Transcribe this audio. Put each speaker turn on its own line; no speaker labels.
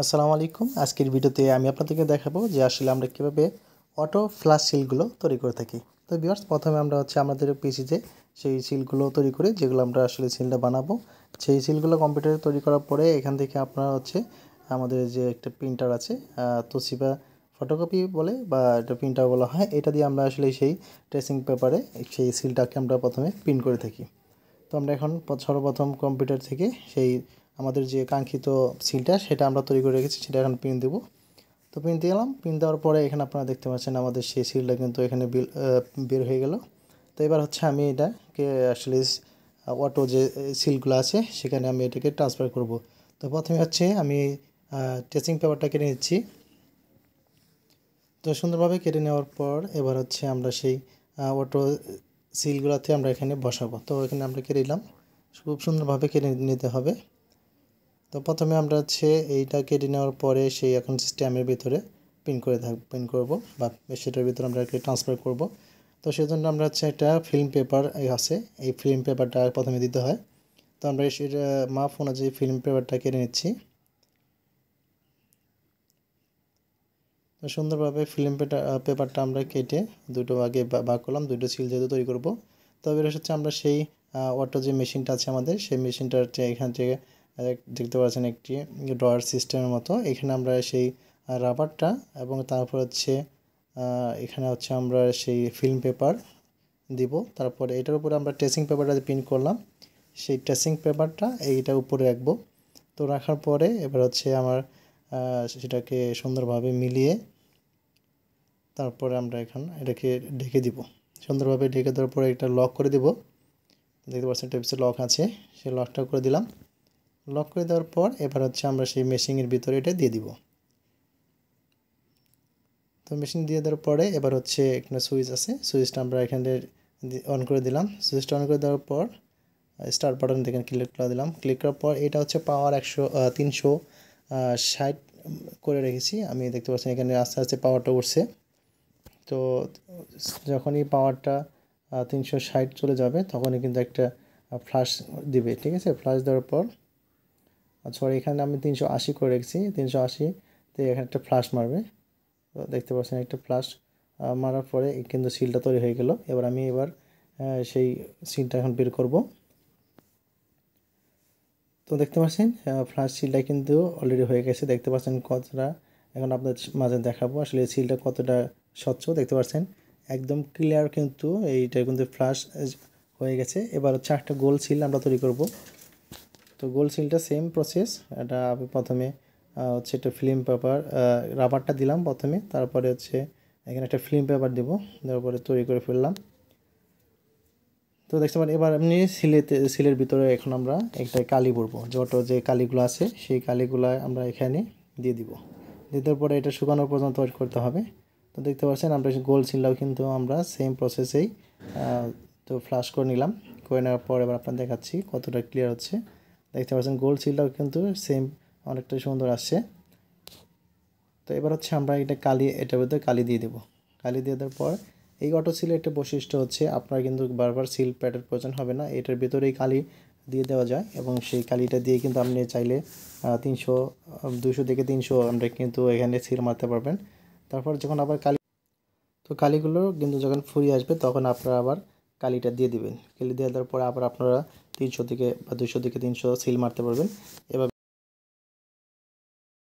আসসালামু আলাইকুম। আজকের ভিডিওতে আমি আপনাদেরকে দেখাবো যে আসলে আমরা কীভাবে অটো ফ্ল্যাশ সিলগুলো তৈরি করে থাকি। তো ভিউয়ার্স, প্রথমে আমরা আমাদের পিসিতে সেই সিলগুলো তৈরি করি, যেগুলো আমরা আসলে সিলটা বানাবো। সেই সিলগুলো কম্পিউটারে তৈরি করার পরে এখান থেকে আপনারা আমাদের যে একটা প্রিন্টার আছে, তোশিবা ফটোকপি বলে বা এটা প্রিন্টার বলা হয়, এটা দিয়ে আমরা আসলে সেই ট্রেসিং পেপারে সেই সিলটাকে আমরা প্রথমে প্রিন্ট করে থাকি। তো আমরা এখন সর্বপ্রথম কম্পিউটার থেকে সেই আমাদের যে কাঙ্ক্ষিত সিলটা সেটা আমরা তৈরি করে রেখেছি, সেটা এখন প্রিন্ট দেবো। তো প্রিন্ট দিলাম। প্রিন্ট দেওয়ার পরে এখানে আপনারা দেখতে পাচ্ছেন আমাদের সেই সিলটা কিন্তু এখানে বের হয়ে গেল। তো এবার আমি এটাকে আসলে অটো যে সিলগুলো আছে সেখানে আমি এটাকে ট্রান্সফার করব। তো প্রথমে আমি ট্রেসিং পেপারটা কেটে নিচ্ছি। তো সুন্দরভাবে কেটে নেওয়ার পর এবার আমরা সেই অটো সিলগুলোতে আমরা এখানে বসাবো। তো এখানে আমরা কেটে নিলাম, খুব সুন্দরভাবে কেটে নিতে হবে। তো প্রথমে আমরা এইটা কেটে নেওয়ার পরে সেই এখন স্ট্যাম্পের ভিতরে প্রিন্ট করব বা সেটার ভিতরে আমরা ট্রান্সফার করব। তো সেজন্য আমরা একটা ফিল্ম পেপার আছে, এই ফিল্ম পেপারটা প্রথমে দিতে হয়। তো আমরা সেটা মাপ অনুযায়ী ফিল্ম পেপারটা কেটে নিচ্ছি। তো সুন্দরভাবে ফিল্ম পেপারটা আমরা কেটে দুটো ভাগে ভাগ করলাম, দুটো সিল যেহেতু তৈরি করব। তবে এটা আমরা সেই অটো যে মেশিনটা আছে আমাদের, সেই মেশিনটা এখান থেকে দেখতে পাচ্ছেন একটি ড্রয়ার সিস্টেমের মতো। এখানে আমরা সেই রাবারটা এবং তারপর এখানে আমরা সেই ফিল্ম পেপার দিব। তারপরে এটার উপরে আমরা ট্রেসিং পেপারটা প্রিন্ট করলাম, সেই ট্রেসিং পেপারটা এইটার উপরে রাখবো। তো রাখার পরে এবার আমার সেটাকে সুন্দরভাবে মিলিয়ে তারপরে আমরা এটাকে ঢেকে দিব। সুন্দরভাবে ঢেকে দেওয়ার পরে এটা লক করে দিব। দেখতে পাচ্ছেন টেপসে লক আছে, সেই লকটা করে দিলাম। লক করে দেওয়ার পর এবার আমরা সেই মেশিনের ভিতরে এটা দিয়ে দিব। তো মেশিন দিয়ে দেওয়ার পরে এবার এখানে সুইচ আছে, সুইচটা আমরা এখানে অন করে দিলাম। সুইচটা অন করে দেওয়ার পর স্টার্ট বাটন থেকে ক্লিক করে দিলাম। ক্লিক করার পর এটা পাওয়ার 360 করে রেখেছি আমি। দেখতে পাচ্ছেন এখানে আস্তে আস্তে পাওয়ারটা উঠছে। তো যখনই পাওয়ারটা 360 চলে যাবে তখনই কিন্তু একটা ফ্ল্যাশ দিবে, ঠিক আছে। ফ্ল্যাশ দেওয়ার পর সরি, এখানে আমি 380 করে রেখেছি, 380-তে এখানে একটা ফ্ল্যাশ মারবে। তো দেখতে পাচ্ছেন একটা ফ্ল্যাশ মারার পরে কিন্তু সিলটা তৈরি হয়ে গেল। এবার সেই সিলটা এখন বের করব। তো দেখতে পাচ্ছেন ফ্ল্যাশ সিলটা কিন্তু অলরেডি হয়ে গেছে। দেখতে পাচ্ছেন কতটা, এখন আপনাদের মাঝে দেখাবো আসলে সিলটা কতটা স্বচ্ছ। দেখতে পাচ্ছেন একদম ক্লিয়ার কিন্তু এইটা কিন্তু ফ্ল্যাশ হয়ে গেছে। এবার একটা গোল সিল আমরা তৈরি করব। তো গোল সিলটা সেম প্রসেস। এটা আমি প্রথমে একটা ফিল্ম পেপার রাবারটা দিলাম প্রথমে, তারপরে এখানে একটা ফিল্ম পেপার দেব, দেওয়ার পরে তৈরি করে ফেললাম। তো দেখতে পারেন এবার আপনি সিলের ভিতরে এখন আমরা একটা কালি ভরবো। যে কালিগুলো আছে সেই কালিগুলো আমরা এখানে দিয়ে দিব। দিয়ে দেওয়ার পরে এটা শুকানোর পর্যন্ত ওয়েট করতে হবে। তো দেখতে পাচ্ছেন আমরা গোল সিলটাও কিন্তু আমরা সেম প্রসেসেই তো ফ্লাশ করে নিলাম। করে নেওয়ার পর এবার আপনার দেখাচ্ছি কতটা ক্লিয়ার হচ্ছে। দেখতে পাচ্ছেন গোল সিলটাও কিন্তু সেম অনেকটা সুন্দর আসছে। তো এবার আমরা এটার ভিতরে কালি দিয়ে দেবো। কালি দিয়ে দেওয়ার পর এই অটো সিলের একটা বৈশিষ্ট্য আপনার কিন্তু বারবার সিল প্যাডের প্রয়োজন হবে না, এটার ভিতরেই কালি দিয়ে দেওয়া যায়। এবং সেই কালিটা দিয়ে কিন্তু আপনি চাইলে 200 থেকে 300 আমরা কিন্তু এখানে সিল মারতে পারবেন। তারপর যখন আবার কালিগুলো কিন্তু যখন ফুরিয়ে আসবে তখন আপনারা আবার কালিটা দিয়ে দিবেন। কালি দিয়ে দেওয়ার পরে আবার আপনারা 300 থেকে বা 200 থেকে 300 সিল মারতে পারবেন। এবার